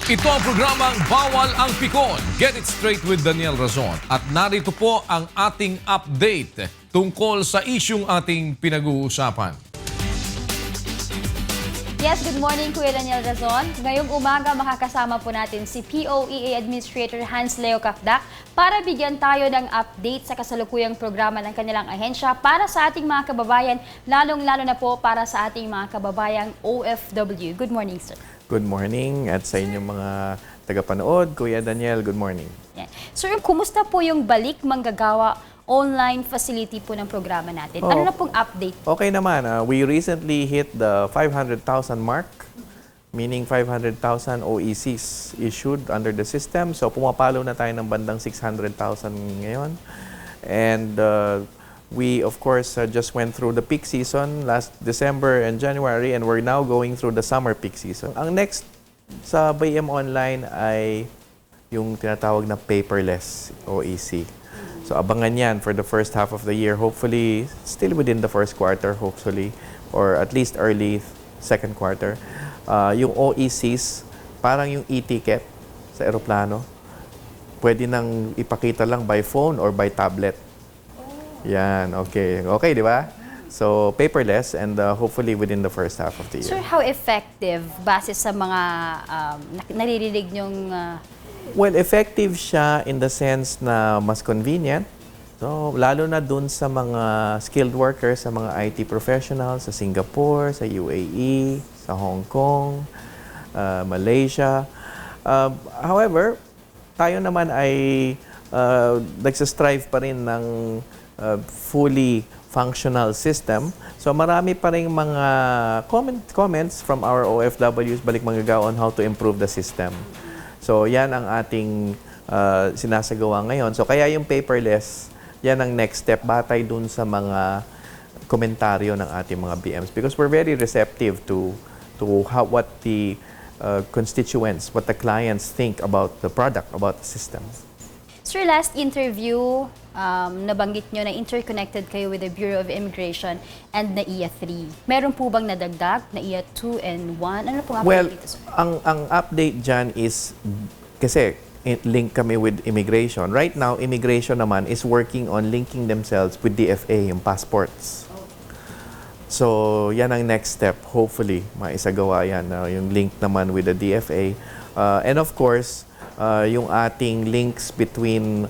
Ito ang programang Bawal ang Pikon. Get it straight with Daniel Razon. At narito po ang ating update tungkol sa isyung ating pinag-uusapan. Yes, good morning Kuya Daniel Razon. Ngayong umaga makakasama po natin si POEA Administrator Hans Leo Cafdac para bigyan tayo ng update sa kasalukuyang programa ng kanilang ahensya para sa ating mga kababayan, lalong-lalo na po para sa ating mga kababayang OFW. Good morning, sir. Good morning at sa inyong mga tagapanood. Kuya Daniel, good morning. Yeah. Sir, kumusta po yung Balik Manggagawa online facility po ng programa natin? Ano na pong update? Okay naman. We recently hit the 500,000 mark, meaning 500,000 OECs issued under the system. So pumapalo na tayo ng bandang 600,000 ngayon. And we, of course, just went through the peak season last December and January, and we're now going through the summer peak season. Ang next sa BM Online ay yung tinatawag na paperless OEC. So abangan yan for the first half of the year, hopefully still within the first quarter, hopefully, or at least early second quarter. Yung OECs, parang yung e-ticket sa eroplano, pwede nang ipakita lang by phone or by tablet. Yan, okay. Okay, di ba? So, paperless and hopefully within the first half of the year. Sir, how effective base sa mga naririnig nyong Well, effective siya in the sense na mas convenient. So, lalo na dun sa mga skilled workers, sa mga IT professionals sa Singapore, sa UAE, sa Hong Kong, Malaysia. However, tayo naman ay nagsastrive pa rin ng fully functional system. So, marami pa rin mga comments from our OFWs, Balik Manggagawa, on how to improve the system. So, yan ang ating sinasagawa ngayon. So, kaya yung paperless, yan ang next step batay dun sa mga komentaryo ng ating mga BMs. Because we're very receptive to what the constituents, what the clients think about the product, about the system. Sir, last interview, nabanggit nyo na interconnected kayo with the Bureau of Immigration and na NAIA 3. Meron po bang nadagdag, NAIA 2 and 1? Ano pong update Well, dito, sir? ang update dyan is, kasi link kami with immigration. Right now, immigration naman is working on linking themselves with DFA, yung passports. So, yan ang next step. Hopefully, maisagawa yan. Yung link naman with the DFA. And of course, yung ating links between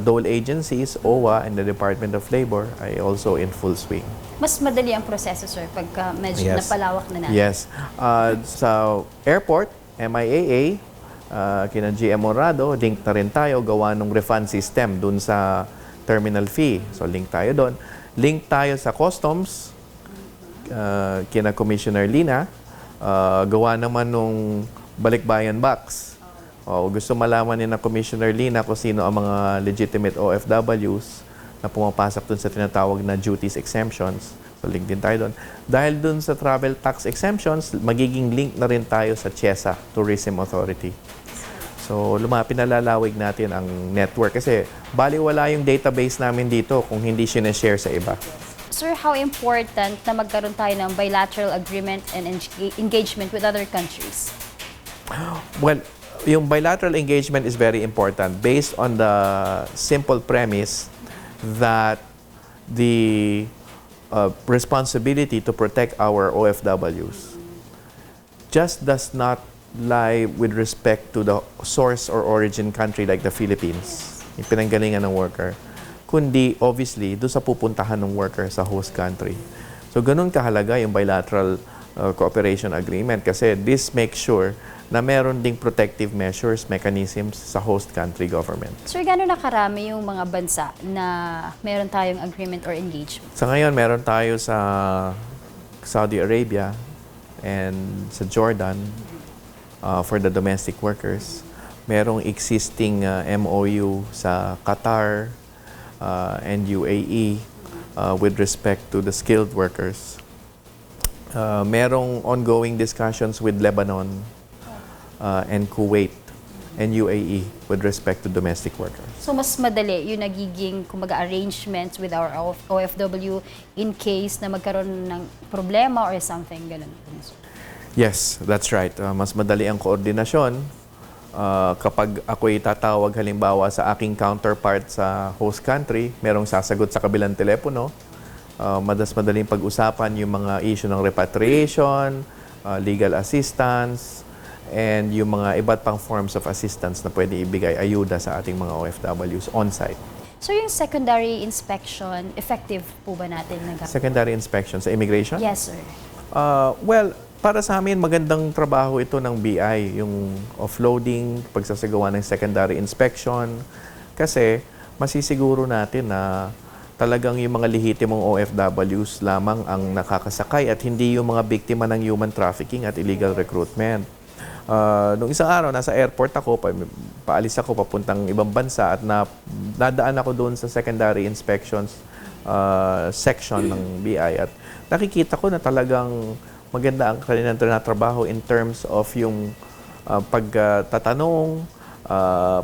dole agencies, OWA, and the Department of Labor ay also in full swing. Mas madali ang proseso, sir, pagka medyo Yes. napalawak na natin. Yes. Sa airport, MIAA, kina GM Morado, link na rin tayo, gawa ng refund system dun sa terminal fee. So, link tayo doon. Link tayo sa customs, kina Commissioner Lina, gawa naman nung Balikbayan Box. Gusto malaman ni na Commissioner Lina kung sino ang mga legitimate OFWs na pumapasok dun sa tinatawag na duties exemptions. So, link din tayo dun. Dahil dun sa travel tax exemptions, magiging link na rin tayo sa CHESA, Tourism Authority. So, pinalalawig natin ang network kasi baliwala yung database namin dito kung hindi sinashare sa iba. Sir, how important na magkaroon tayo ng bilateral agreement and engagement with other countries? Well, yung bilateral engagement is very important based on the simple premise that the responsibility to protect our OFWs just does not lie with respect to the source or origin country like the Philippines, yung pinanggalingan ng worker, kundi obviously doon sa pupuntahan ng worker sa host country. So ganun kahalaga yung bilateral cooperation agreement kasi this makes sure na meron ding protective measures, mechanisms sa host country government. Sir, gano'n na karami yung mga bansa na meron tayong agreement or engagement? Sa ngayon, meron tayo sa Saudi Arabia and sa Jordan for the domestic workers. Merong existing MOU sa Qatar and UAE with respect to the skilled workers. Merong ongoing discussions with Lebanon and Kuwait and UAE with respect to domestic workers. So mas madali yung nagiging kumbaga arrangements with our OFW in case na magkaroon ng problema or something ganun. Yes, that's right. Mas madali ang koordinasyon. Kapag ako'y tatawag halimbawa sa aking counterpart sa host country, merong sasagot sa kabilang telepono. Madaling pag-usapan yung mga issue ng repatriation, legal assistance, and yung mga iba't pang forms of assistance na pwede ibigay ayuda sa ating mga OFWs on-site. So yung secondary inspection, effective po ba natin nagawa? Secondary inspection sa immigration? Yes, sir. Well, para sa amin, magandang trabaho ito ng BI, yung offloading, pagsasagawa ng secondary inspection. Kasi masisiguro natin na talagang yung mga lehitimong OFWs lamang ang nakakasakay at hindi yung mga biktima ng human trafficking at illegal recruitment. Nung isang araw, nasa airport ako, paalis ako papuntang ibang bansa at nadaan ako doon sa secondary inspections section ng BI at nakikita ko na talagang maganda ang kanilang trabaho in terms of yung pagtatanong,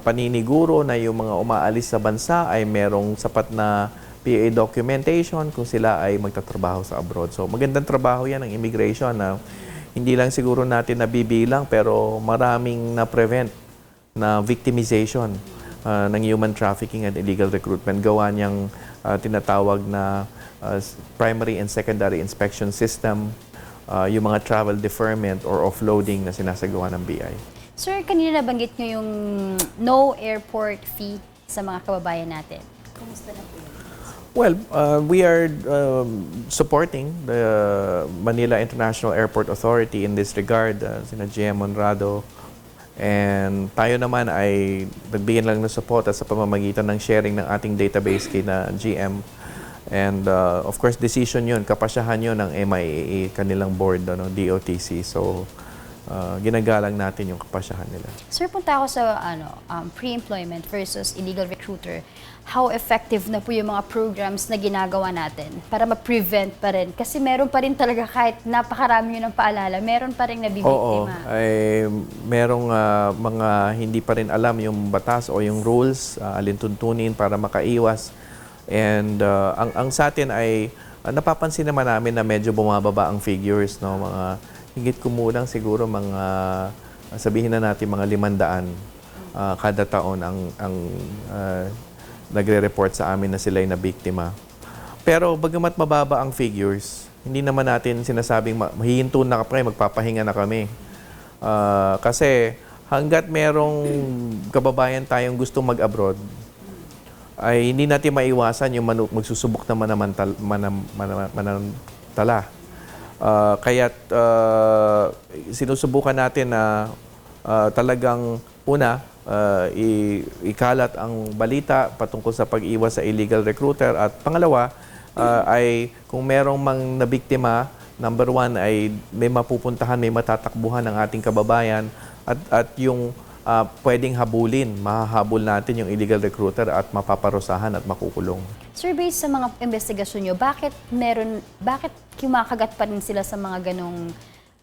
paniniguro na yung mga umaalis sa bansa ay merong sapat na PA documentation kung sila ay magtatrabaho sa abroad. So magandang trabaho yan ng immigration na hindi lang siguro natin nabibilang pero maraming na-prevent na victimization ng human trafficking and illegal recruitment. Gawa niyang tinatawag na primary and secondary inspection system, yung mga travel deferment or offloading na sinasagawa ng BI. Sir, kanina nabanggit nyo yung no airport fee sa mga kababayan natin. Kumusta na po yun? Well, we are supporting the Manila International Airport Authority in this regard, sina GM Monrado. And tayo naman ay nagbigyan lang ng support sa pamamagitan ng sharing ng ating database kay na GM. And of course, decision yun, kapasyahan yun ng MIAA, kanilang board, DOTC. So, ginagalang natin yung kapasyahan nila. Sir, punta ako sa pre-employment versus illegal recruiter. How effective na po yung mga programs na ginagawa natin para ma-prevent pa rin? Kasi meron pa rin talaga kahit napakarami yun ng paalala, meron pa rin nabibiktima. Oo, ay merong mga hindi pa rin alam yung batas o yung rules, alintuntunin para makaiwas. And ang sa atin ay napapansin naman namin na medyo bumababa ang figures, no? Mga higit kumulang siguro mga sabihin na natin mga 500 kada taon ang nagre-report sa amin na sila'y nabiktima. Pero bagamat mababa ang figures, hindi naman natin sinasabing mahihinto na kami, magpapahinga na kami. Kasi hanggat merong kababayan tayong gustong mag-abroad, ay hindi natin maiwasan yung magsusubok na manamantala. Kaya't sinusubukan natin na talagang una, ikalat ang balita patungkol sa pag-iwas sa illegal recruiter at pangalawa ay kung merong mang nabiktima, number one ay may mapupuntahan, may matatakbuhan ng ating kababayan at yung pwedeng habulin, mahahabol natin yung illegal recruiter at mapaparusahan at makukulong. Sir, based sa mga investigasyon nyo, bakit kumakagat pa rin sila sa mga ganong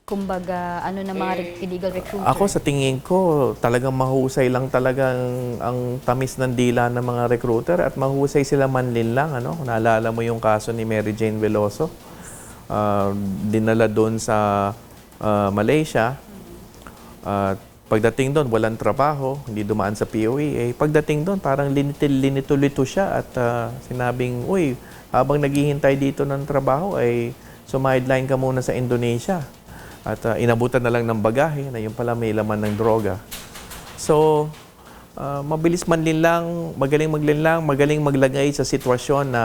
kumbaga, na mga illegal recruiter? Ako sa tingin ko, talagang mahusay lang talagang ang tamis ng dila ng mga recruiter at mahusay sila manlin lang. Naalala mo yung kaso ni Mary Jane Veloso, dinala doon sa Malaysia. Pagdating doon, walang trabaho, hindi dumaan sa POEA. Pagdating doon, parang linito-lito siya at sinabing, uy, habang naghihintay dito ng trabaho, ay sumideline ka muna sa Indonesia. At inabutan na lang ng bagahe na yung pala may laman ng droga. So, mabilis manlin lang, magaling maglinlang, magaling maglagay sa sitwasyon na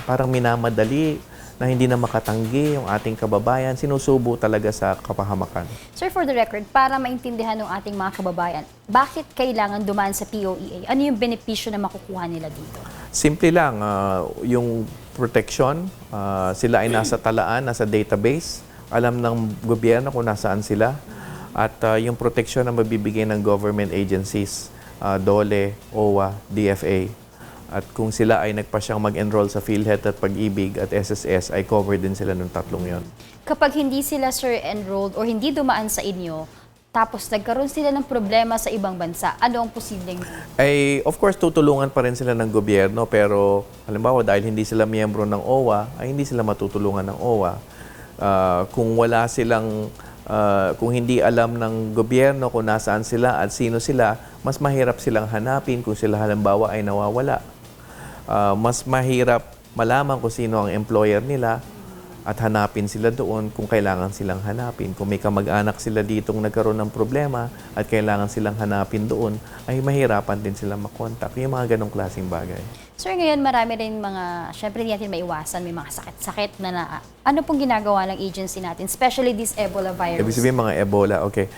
parang minamadali, na hindi na makatanggi yung ating kababayan, sinusubo talaga sa kapahamakan. Sir, for the record, para maintindihan ng ating mga kababayan, bakit kailangan dumaan sa POEA? Ano yung benepisyo na makukuha nila dito? Simple lang, yung protection, sila ay nasa talaan, nasa database, alam ng gobyerno kung nasaan sila, at yung protection na mabibigay ng government agencies, DOLE, OWA, DFA. At kung sila ay nagpasyang mag-enroll sa PhilHealth at Pag-ibig at SSS, ay covered din sila ng tatlong yon. Kapag hindi sila, sir, enrolled or hindi dumaan sa inyo, tapos nagkaroon sila ng problema sa ibang bansa, ano ang posibleng? Ay, of course, tutulungan pa rin sila ng gobyerno, pero halimbawa dahil hindi sila miyembro ng OWA, ay hindi sila matutulungan ng OWA. Kung wala silang Kung hindi alam ng gobyerno kung nasaan sila at sino sila, mas mahirap silang hanapin kung sila halimbawa ay nawawala. Mas mahirap malaman kung sino ang employer nila at hanapin sila doon kung kailangan silang hanapin. Kung may kamag-anak sila ditong nagkaroon ng problema at kailangan silang hanapin doon, ay mahirapan din sila makontak. Yung mga ganong klaseng bagay. Sir, ngayon marami rin mga, syempre hindi natin maiwasan, may mga sakit-sakit na ano pong ginagawa ng agency natin, especially this Ebola virus? Ibig sabihin mga Ebola, okay.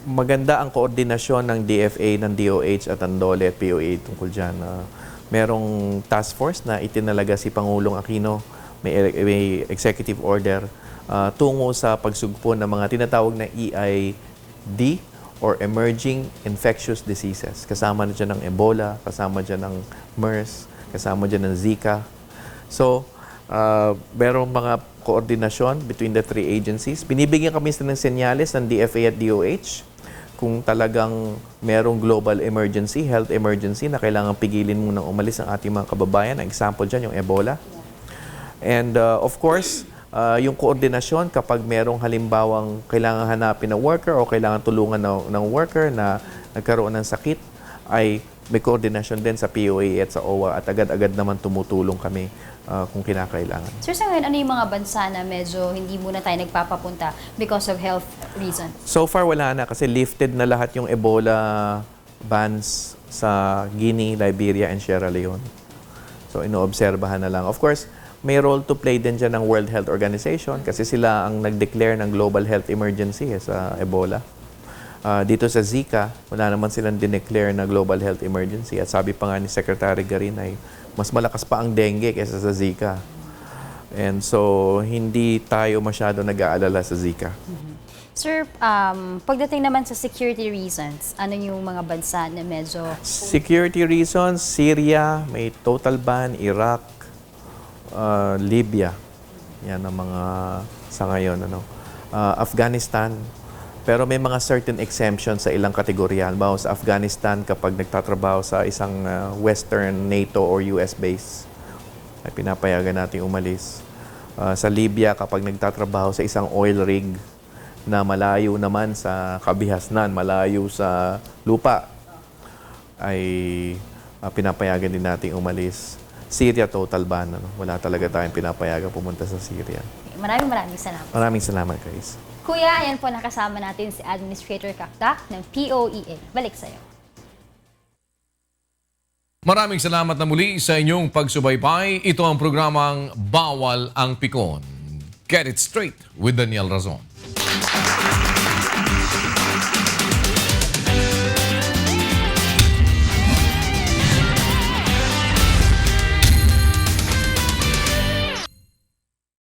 Maganda ang koordinasyon ng DFA, ng DOH at ng DOLE at POA tungkol dyan. Merong task force na itinalaga si Pangulong Aquino, may executive order tungo sa pagsugpo ng mga tinatawag na EID or Emerging Infectious Diseases. Kasama na dyan ng Ebola, kasama dyan ng MERS, kasama dyan ng Zika. So, merong mga koordinasyon between the three agencies. Binibigyan kami ng senyales ng DFA at DOH kung talagang merong global emergency, health emergency na kailangan pigilin munang umalis ang ating mga kababayan. Ang example dyan, yung Ebola. And of course, yung koordinasyon kapag merong halimbawang kailangan hanapin ng worker o kailangan tulungan ng worker na nagkaroon ng sakit, ay may koordinasyon din sa POA at sa OWA at agad-agad naman tumutulong kami kung kinakailangan. Sir, sa ngayon, ano yung mga bansa na medyo hindi muna tayo nagpapapunta because of health reasons? So far, wala na kasi lifted na lahat yung Ebola bans sa Guinea, Liberia, and Sierra Leone. So, inoobserbahan na lang. Of course, may role to play din dyan ng World Health Organization kasi sila ang nag-declare ng global health emergency sa Ebola. Dito sa Zika, wala naman silang dineclare na global health emergency. At sabi pa nga ni Secretary Garin ay mas malakas pa ang dengue kaysa sa Zika. And so, hindi tayo masyado nag-aalala sa Zika. Sir, pagdating naman sa security reasons, ano yung mga bansa na medyo... Security reasons, Syria, may total ban, Iraq, Libya. Yan ang mga sa ngayon. Afghanistan. Pero may mga certain exemptions sa ilang kategorya. Halimbawa sa Afghanistan, kapag nagtatrabaho sa isang Western NATO or US base, ay pinapayagan natin umalis. Sa Libya, kapag nagtatrabaho sa isang oil rig na malayo naman sa kabihasnan, malayo sa lupa, ay pinapayagan din natin umalis. Syria, total ban. Wala talaga tayong pinapayagan pumunta sa Syria. Maraming salamat. Maraming salamat, guys. Kuya, ayan po nakasama natin si Administrator Kakdak ng POEA. Balik sa'yo. Maraming salamat na muli sa inyong pagsubaybay. Ito ang programang Bawal ang Pikon. Get it straight with Daniel Razon.